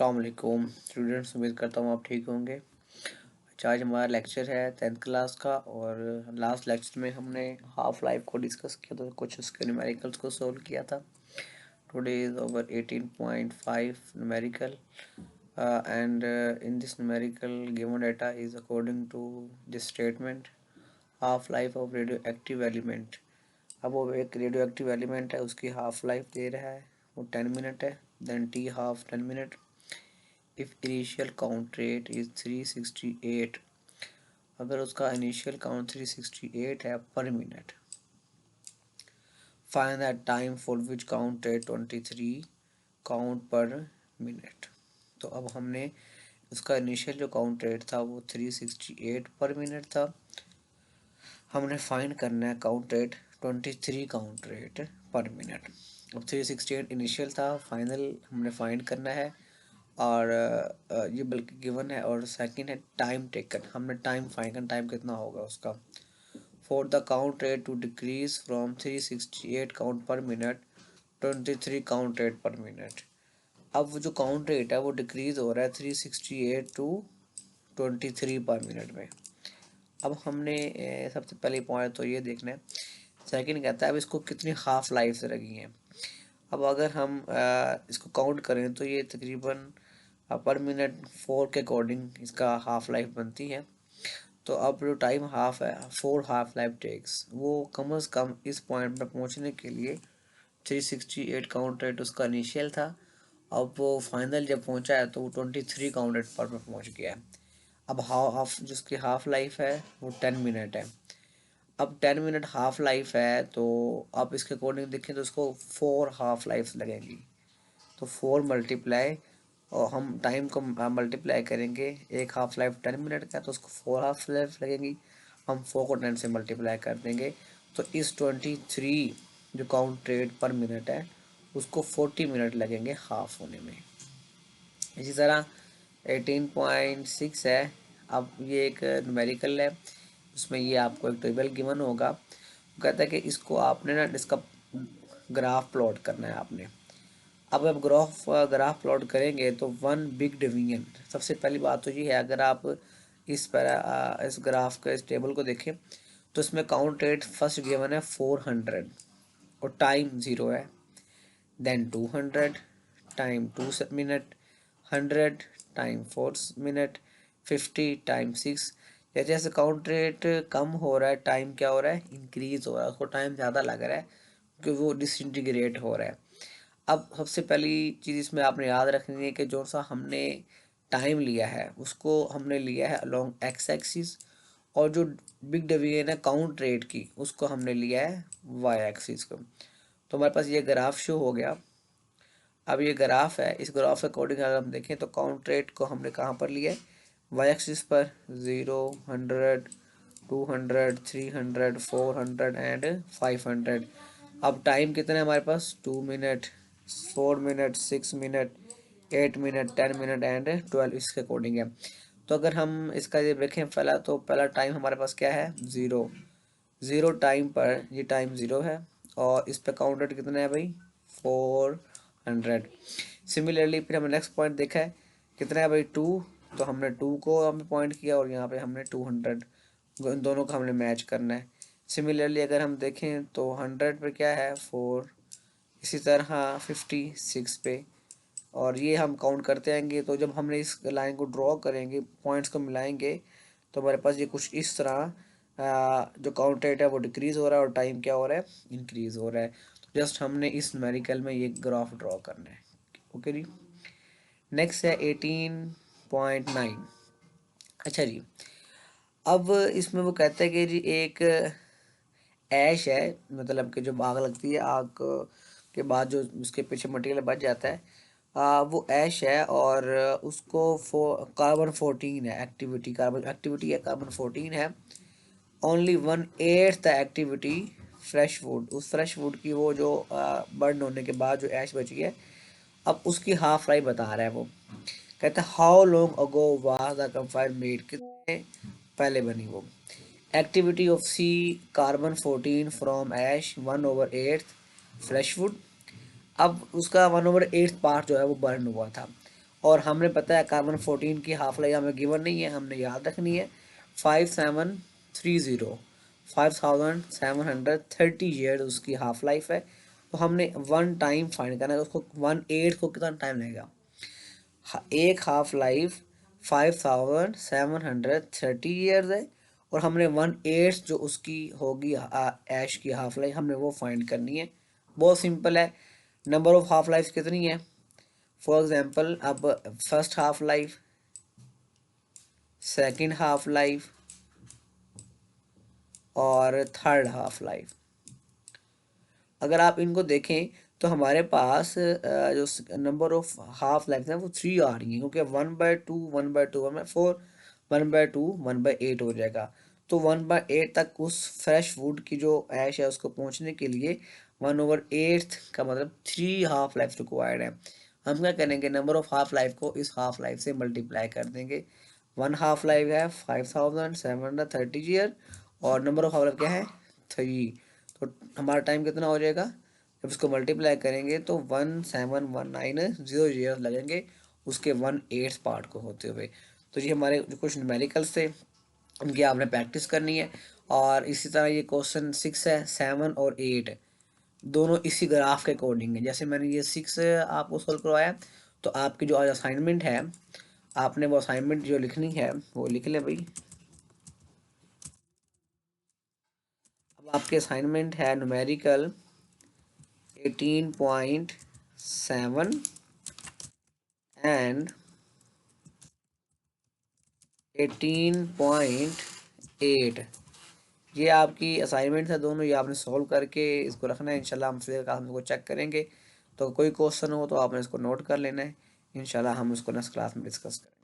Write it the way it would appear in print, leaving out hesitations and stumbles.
अस्सलाम वालेकुम स्टूडेंट्स, उम्मीद करता हूँ आप ठीक होंगे। आज हमारा लेक्चर है 10th क्लास का और लास्ट लेक्चर में हमने हाफ लाइफ को डिस्कस किया था, कुछ उसके न्यूमेरिकल्स को सोल्व किया था। Today is over 18.5 numerical and in this numerical given data is according to this statement half life of radioactive element. अब वो एक रेडियो एक्टिव एलिमेंट है, उसकी हाफ लाइफ दे रहा है, वो 10 मिनट है। Then T half 10 minute. If initial count rate is 368, अगर उसका इनिशियल काउंट 368 है per minute, find that time for which count rate 23 count per minute. तो अब हमने उसका इनिशियल जो काउंट रेट था वो 368 पर मिनट था। हमने फाइंड करना है count rate 23 count rate per minute. अब 368 इनिशियल था, फाइनल हमने फाइंड करना है और ये बल्कि गिवन है। और सेकंड है टाइम टेकन, हमने टाइम फाइंड करना, टाइम कितना होगा उसका। For the count rate to decrease from 368 count per minute 23 count rate per minute. अब वो जो काउंट रेट है वो डिक्रीज हो रहा है 368 टू 23 पर मिनट में। अब हमने सबसे पहले पॉइंट तो ये देखना है। सेकंड कहता है अब इसको कितनी हाफ लाइफ लगी हैं। अब अगर हम इसको काउंट करें तो ये तकरीबन पर मिनट 4 के अकॉर्डिंग इसका हाफ लाइफ बनती है। तो अब जो टाइम हाफ है 4 हाफ लाइफ टेक्स, वो कम से कम इस पॉइंट पर पहुंचने के लिए 368 काउंट रेट उसका इनिशियल था। अब वो फाइनल जब पहुंचा है तो वो 23 काउंट रेट पर पहुंच गया है। अब हाफ जिसकी हाफ लाइफ है वो 10 मिनट है। अब 10 मिनट हाफ लाइफ है तो आप इसके अकॉर्डिंग देखें तो उसको 4 हाफ लाइफ लगेंगी। तो 4 मल्टीप्लाई और हम टाइम को मल्टीप्लाई करेंगे, एक हाफ लाइफ 10 मिनट का तो उसको 4 हाफ लाइफ लगेंगी। हम 4 को 10 से मल्टीप्लाई कर देंगे तो इस 23 जो काउंट रेट पर मिनट है उसको 40 मिनट लगेंगे हाफ होने में। इसी तरह 18.6 है। अब ये एक न्यूमेरिकल है, उसमें ये आपको एक टेबल गिवन होगा। वो कहता है कि इसको आपने ना इसका ग्राफ प्लॉट करना है आपने। अब ग्राफ प्लॉट करेंगे तो वन बिग डिवीजन, सबसे पहली बात तो ये है, अगर आप इस ग्राफ का इस टेबल को देखें तो इसमें काउंट रेट फर्स्ट गिवन है 400 और टाइम 0 है। Then 200 time 2 minute, 100 time 4 minute, 50 time 6। जैसे जैसे काउंट रेट कम हो रहा है टाइम क्या हो रहा है, इंक्रीज हो रहा है, उसको टाइम ज़्यादा लग रहा है क्योंकि वो डिसइंटीग्रेट हो रहा है। अब सबसे पहली चीज़ इसमें आपने याद रखनी है कि जो सा हमने टाइम लिया है उसको हमने लिया है अलोंग एक्स एक्सिस, और जो बिग डिवीजन है काउंट रेट की उसको हमने लिया है वाई एक्सिस को। तो हमारे पास ये ग्राफ शो हो गया। अब ये ग्राफ है, इस ग्राफ के अकॉर्डिंग अगर हम देखें तो काउंट रेट को हमने कहाँ पर लिया है, वाई एक्सिस पर 0, 100, 200, 300, 400 एंड 500। अब टाइम कितना है हमारे पास, 2 minute, 4 minute, 6 minute, 8 minute, 10 minute and 12 इसके अकॉर्डिंग है। तो अगर हम इसका ये देखें पहला, तो पहला टाइम हमारे पास क्या है, 0 टाइम पर ये टाइम 0 है और इस पे काउंट रेट कितना है भाई, 400। सिमिलरली फिर हमने नेक्स्ट पॉइंट देखा है कितना है भाई, 2। तो हमने 2 को हमने पॉइंट किया और यहाँ पे हमने 200, इन दोनों का हमने मैच करना है। सिमिलरली अगर हम देखें तो 100 पे क्या है, 4। इसी तरह 56 पे, और ये हम काउंट करते आएंगे। तो जब हमने इस लाइन को ड्रॉ करेंगे, पॉइंट्स को मिलाएंगे, तो हमारे पास ये कुछ इस तरह जो काउंट रेट है वो डिक्रीज हो रहा है और टाइम क्या हो रहा है, इंक्रीज हो रहा है। तो जस्ट हमने इस न्यूमेरिकल में ये ग्राफ ड्रॉ करना है। ओके जी। नेक्स्ट है 18.9। अच्छा जी, अब इसमें वो कहता है कि जी एक ऐश है, मतलब कि जो आग लगती है, आग के बाद जो उसके पीछे मटेरियल बच जाता है, वो ऐश है और उसको कार्बन 14 है एक्टिविटी, कार्बन एक्टिविटी है कार्बन 14 है। Only 1/8 the activity fresh would, उस फ्रेश वुड की वो जो बर्न होने के बाद जो ऐश बची है, अब उसकी हाफ लाइफ बता रहा है वो। कहता है how long ago was the campfire made, कितने पहले बनी वो। Activity of C carbon 14 from ash 1/8 fresh wood. अब उसका 1/8 पार्ट जो है वो बर्न हुआ था और हमने पता है कार्बन 14 की हाफ लाइफ हमें गिवन नहीं है, हमने याद रखनी है 5730, 5730 ईयर उसकी हाफ लाइफ है। तो हमने 1 टाइम फाइंड करना है, उसको 1/8 को कितना टाइम लगेगा। एक हाफ लाइफ 5730 ईयर्स है और हमने 1/8 जो उसकी होगी ऐश की हाफ लाइफ हमने वो फाइंड करनी है। बहुत सिंपल है। नंबर ऑफ हाफ लाइफ कितनी है, फॉर एग्जांपल अब first half life, second half life और थर्ड हाफ लाइफ, अगर आप इनको देखें तो हमारे पास जो नंबर ऑफ हाफ लाइफ है वो 3 आ रही है, क्योंकि 1/2 1/2 1/4 1/2 1/8 हो जाएगा। तो 1/8 तक उस फ्रेश वुड की जो ऐश है उसको पहुंचने के लिए 1/8 का मतलब 3 हाफ लाइफ रिक्वायर्ड है। हम क्या करेंगे, नंबर ऑफ हाफ लाइफ को इस हाफ लाइफ से मल्टीप्लाई कर देंगे। 1 हाफ लाइफ है 5730 ईयर और नंबर ऑफ हाफ लाइफ क्या है 3। तो हमारा टाइम कितना हो जाएगा, जब इसको मल्टीप्लाई करेंगे तो 1719 ईयर लगेंगे उसके 1/8 पार्ट को होते हुए। तो ये हमारे जो कुछ न्यूमेरिकल्स थे उनकी आपने प्रैक्टिस करनी है। और इसी तरह ये क्वेश्चन 6 है, 7 और 8 दोनों इसी ग्राफ के अकॉर्डिंग है। जैसे मैंने ये 6 आपको सोल्व करवाया, तो आपकी जो आज असाइनमेंट है आपने वो असाइनमेंट जो लिखनी है वो लिख लें भाई। अब आपके असाइनमेंट है न्यूमेरिकल 18.7 एंड 18.8, ये आपकी असाइनमेंट है दोनों, ये आपने सॉल्व करके इसको रखना है। इंशाल्लाह हम फिर क्लास में को चेक करेंगे, तो कोई क्वेश्चन हो तो आपने इसको नोट कर लेना है। इंशाल्लाह हम उसको नेक्स्ट क्लास में डिस्कस करेंगे।